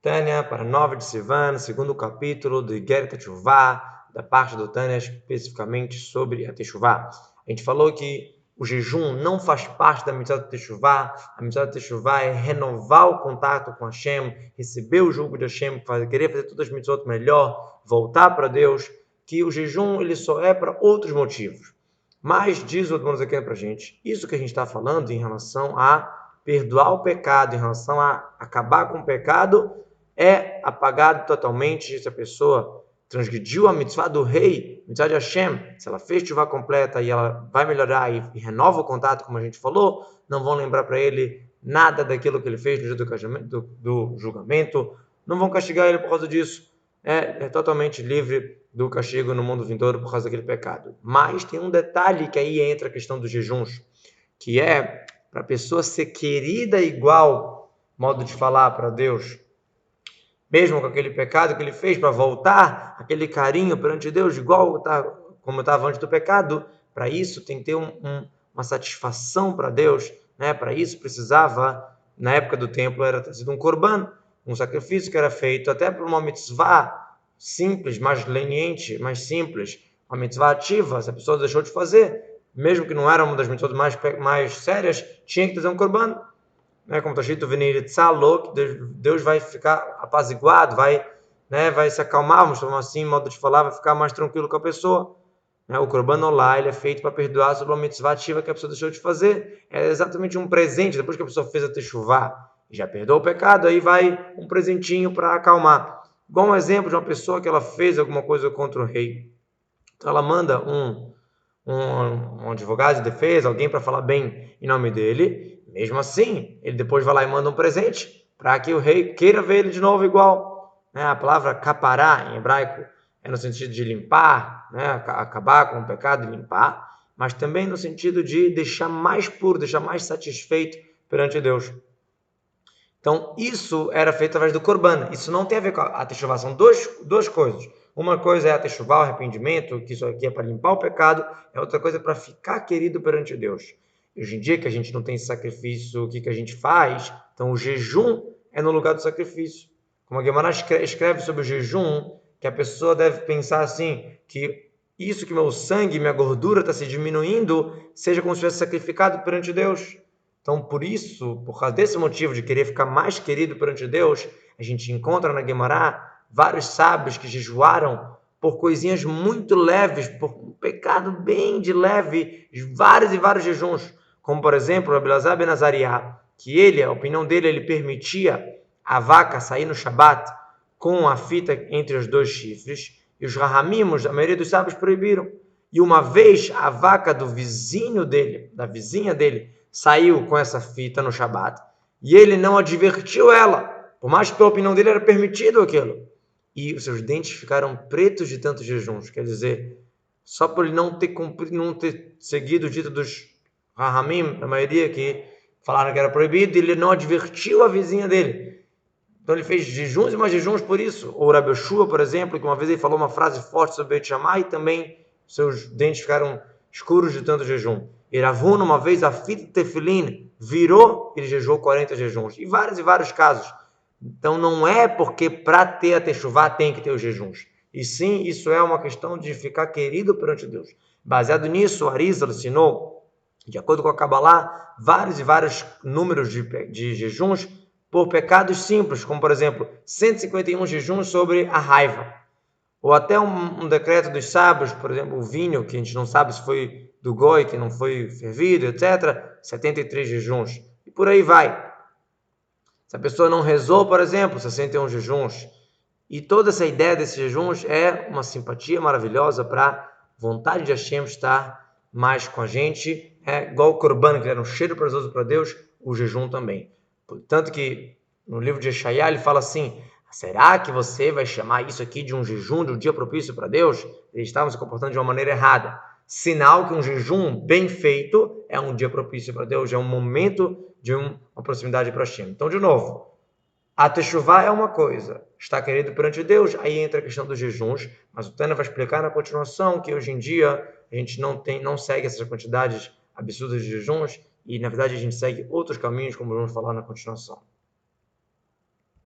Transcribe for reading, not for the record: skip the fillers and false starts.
Tânia, para 9 de Sivan, segundo capítulo do Igeret Teshuvah, da parte do Tânia especificamente sobre a Teshuvah. A gente falou que o jejum não faz parte da mitzvah da Teshuvah. A mitzvah da Teshuvah é renovar o contato com Hashem, receber o jugo de Hashem, querer fazer todas as mitzvot melhor, voltar para Deus, que o jejum ele só é para outros motivos. Mas diz o Admono aqui para a gente, isso que a gente está falando em relação a perdoar o pecado, em relação a acabar com o pecado, é apagado totalmente se a pessoa transgrediu a mitzvah do rei, mitzvah de Hashem. Se ela fez teshuvah completa e ela vai melhorar e renova o contato, como a gente falou, não vão lembrar para ele nada daquilo que ele fez no dia do julgamento, não vão castigar ele por causa disso. É totalmente livre do castigo no mundo vindouro por causa daquele pecado. Mas tem um detalhe que aí entra a questão dos jejuns, que é para a pessoa ser querida igual, modo de falar para Deus, mesmo com aquele pecado que ele fez, para voltar aquele carinho perante Deus, igual como estava antes do pecado. Para isso tem que ter uma satisfação para Deus, né? Para isso precisava, na época do templo, era trazido um corban, um sacrifício que era feito até por uma mitzvah simples, mais leniente, mais simples, uma mitzvah ativa. Se a pessoa deixou de fazer, mesmo que não era uma das mitzvot mais sérias, tinha que trazer um corban. Como está escrito, Deus vai ficar apaziguado, vai se acalmar, vamos chamar assim, modo de falar, vai ficar mais tranquilo com a pessoa. O Korban Olá, ele é feito para perdoar sobre uma mitzvah ativa que a pessoa deixou de fazer. É exatamente um presente, depois que a pessoa fez a Teshuvah e já perdoou o pecado, aí vai um presentinho para acalmar. Igual um exemplo de uma pessoa que ela fez alguma coisa contra o rei. Então ela manda um advogado de defesa, alguém para falar bem em nome dele. Mesmo assim, ele depois vai lá e manda um presente para que o rei queira ver ele de novo igual. A palavra capará, em hebraico, é no sentido de limpar, acabar com o pecado e limpar, mas também no sentido de deixar mais puro, deixar mais satisfeito perante Deus. Então, isso era feito através do Corban. Isso não tem a ver com a Teshuvah, são duas coisas. Uma coisa é a Teshuvah, o arrependimento, que isso aqui é para limpar o pecado, é outra coisa para ficar querido perante Deus. Hoje em dia que a gente não tem esse sacrifício, o que a gente faz? Então o jejum é no lugar do sacrifício. Como a Guimarã escreve sobre o jejum, que a pessoa deve pensar assim, que isso que meu sangue, minha gordura está se diminuindo, seja como se tivesse sacrificado perante Deus. Então por isso, por causa desse motivo de querer ficar mais querido perante Deus, a gente encontra na Guimará vários sábios que jejuaram por coisinhas muito leves, por um pecado bem de leve, vários e vários jejuns. Como, por exemplo, o Abelazar ben Azariah, que a opinião dele, ele permitia a vaca sair no Shabat com a fita entre os dois chifres, e os Rahamimos, a maioria dos sábios, proibiram. E uma vez a vaca do vizinho dele, da vizinha dele, saiu com essa fita no Shabat, e ele não advertiu ela, por mais que pela opinião dele era permitido aquilo. E os seus dentes ficaram pretos de tantos jejuns, quer dizer, só por ele não ter seguido o dito dos Rahamim, a maioria que falaram que era proibido, ele não advertiu a vizinha dele. Então ele fez jejuns e mais jejuns por isso. Ou Rabi Yoshua, por exemplo, que uma vez ele falou uma frase forte sobre Beit Shammai e também seus dentes ficaram escuros de tanto jejum. E Rav Huna, uma vez, a fita de Tefilin virou, ele jejuou 40 jejuns. E vários casos. Então não é porque para ter a Teshuvah tem que ter os jejuns. E sim, isso é uma questão de ficar querido perante Deus. Baseado nisso, o Arizal ensinou, de acordo com a Kabbalah, vários e vários números de jejuns por pecados simples, como por exemplo, 151 jejuns sobre a raiva. Ou até um decreto dos sábios, por exemplo, o vinho, que a gente não sabe se foi do goi, que não foi fervido, etc. 73 jejuns. E por aí vai. Se a pessoa não rezou, por exemplo, 61 jejuns. E toda essa ideia desses jejuns é uma simpatia maravilhosa para a vontade de Hashem estar mais com a gente. É igual o Corban, que era um cheiro prazeroso para Deus, o jejum também. Tanto que no livro de Yeshaya ele fala assim, será que você vai chamar isso aqui de um jejum, de um dia propício para Deus? Eles estavam se comportando de uma maneira errada. Sinal que um jejum bem feito é um dia propício para Deus, é um momento de uma proximidade para Hashem. Então, de novo, a Teshuvah é uma coisa, está querido perante Deus, aí entra a questão dos jejuns, mas o Tânia vai explicar na continuação que hoje em dia a gente não segue essas quantidades absurdas de jejuns e, na verdade, a gente segue outros caminhos, como vamos falar na continuação.